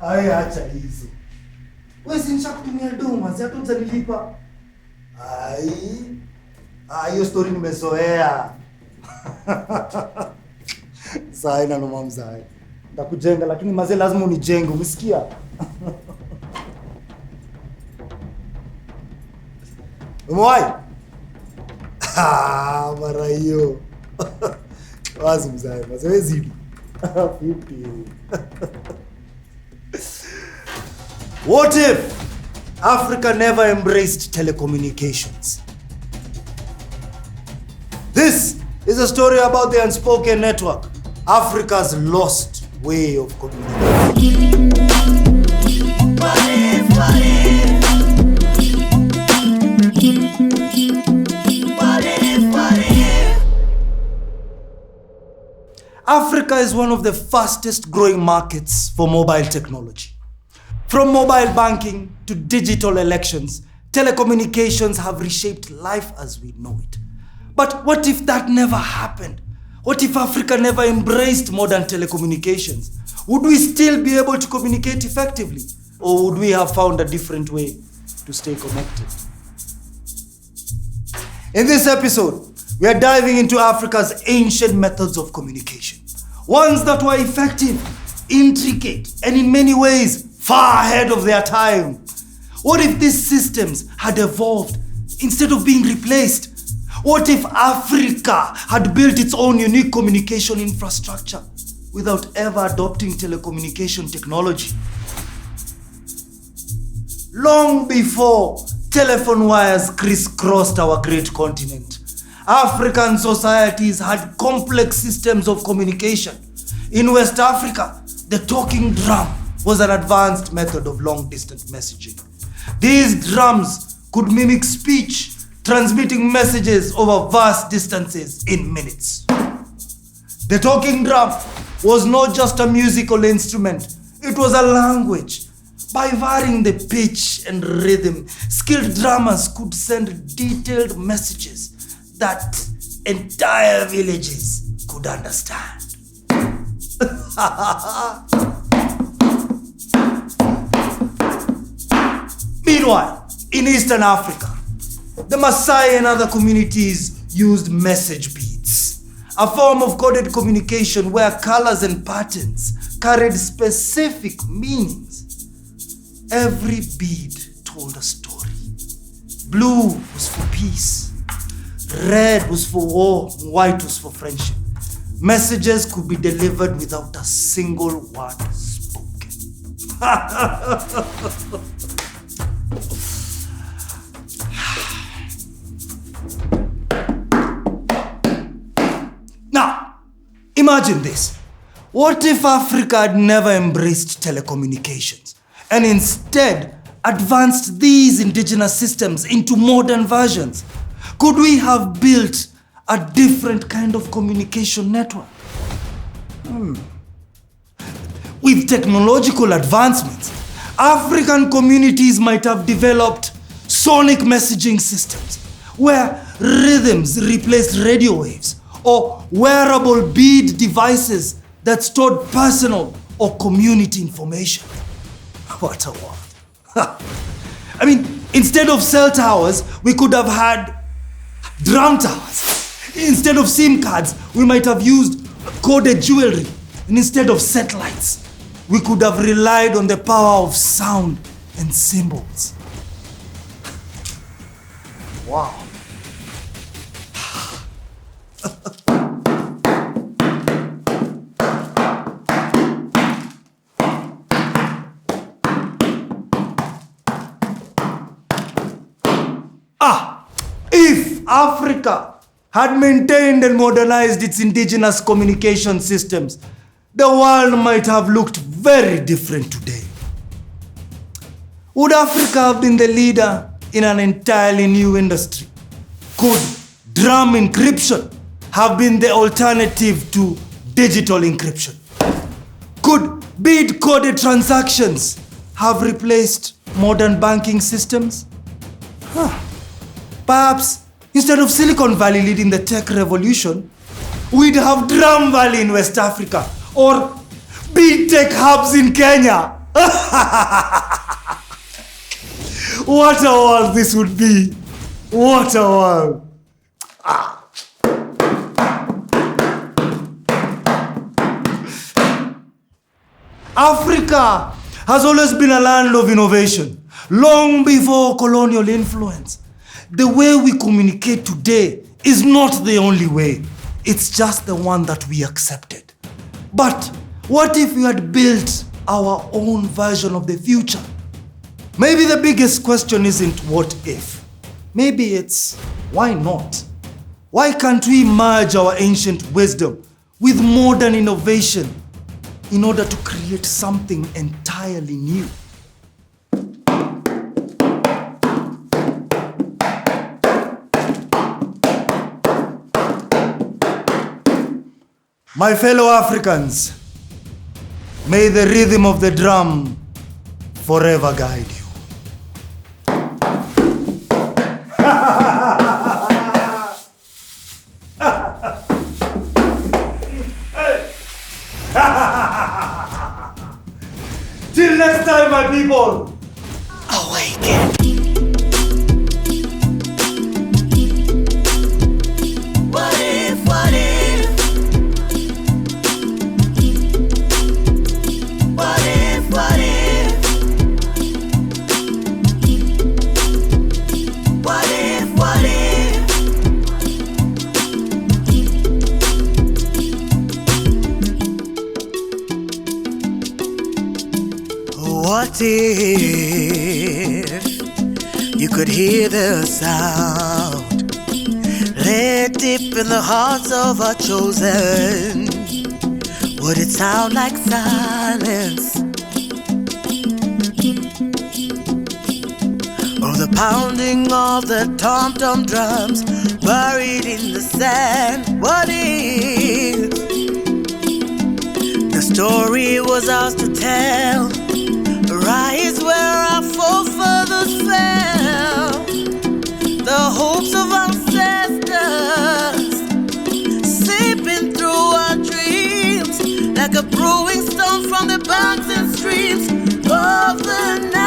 Ai, acha hizo. Wewe si nishakutumia doma, si hata utanilipa. Hiyo story nimezoea. Sasa ina noma mzee. Nitakujenga lakini mazee lazima unijenge, umesikia? Umewai? Mara hiyo. Wazi mzee, mazee zidi. Vipi? What if Africa never embraced telecommunications? This is a story about the unspoken network, Africa's lost way of communicating. Africa is one of the fastest growing markets for mobile technology. From mobile banking to digital elections, telecommunications have reshaped life as we know it. But what if that never happened? What if Africa never embraced modern telecommunications? Would we still be able to communicate effectively? Or would we have found a different way to stay connected? In this episode, we are diving into Africa's ancient methods of communication. Ones that were effective, intricate, and in many ways far ahead of their time. What if these systems had evolved instead of being replaced? What if Africa had built its own unique communication infrastructure without ever adopting telecommunication technology? Long before telephone wires crisscrossed our great continent, African societies had complex systems of communication. In West Africa, the talking drum was an advanced method of long-distance messaging. These drums could mimic speech, transmitting messages over vast distances in minutes. The talking drum was not just a musical instrument, it was a language. By varying the pitch and rhythm, skilled drummers could send detailed messages that entire villages could understand. Meanwhile, in Eastern Africa, the Maasai and other communities used message beads, a form of coded communication where colors and patterns carried specific meanings. Every bead told a story. Blue was for peace, red was for war, white was for friendship. Messages could be delivered without a single word spoken. Now, imagine this. What if Africa had never embraced telecommunications and instead advanced these indigenous systems into modern versions? Could we have built a different kind of communication network? With technological advancements, African communities might have developed sonic messaging systems where rhythms replaced radio waves, or wearable bead devices that stored personal or community information. What a world. I mean, instead of cell towers, we could have had drum towers. Instead of SIM cards, we might have used coded jewelry. And instead of satellites, we could have relied on the power of sound and symbols. Wow. If Africa had maintained and modernized its indigenous communication systems, the world might have looked very different today. Would Africa have been the leader in an entirely new industry? Could drum encryption have been the alternative to digital encryption? Could bead-coded transactions have replaced modern banking systems? Perhaps instead of Silicon Valley leading the tech revolution, we'd have Drum Valley in West Africa, or big tech hubs in Kenya. What a world this would be. What a world. Africa has always been a land of innovation, long before colonial influence. The way we communicate today is not the only way. It's just the one that we accepted. But what if we had built our own version of the future? Maybe the biggest question isn't what if. Maybe it's why not? Why can't we merge our ancient wisdom with modern innovation in order to create something entirely new? My fellow Africans, may the rhythm of the drum forever guide you. Till next time, my people, awaken. What if, what if? What if, what if? What if, what if? What if you could hear the sound, let deep in the hearts of our chosen? Would it sound like silence, or the pounding of the tom-tom drums buried in the sand? What if the story was ours to tell? Rise where our forefathers fell, the hopes of ancestors seeping through our dreams like a brewing stone from the banks and streams of the night.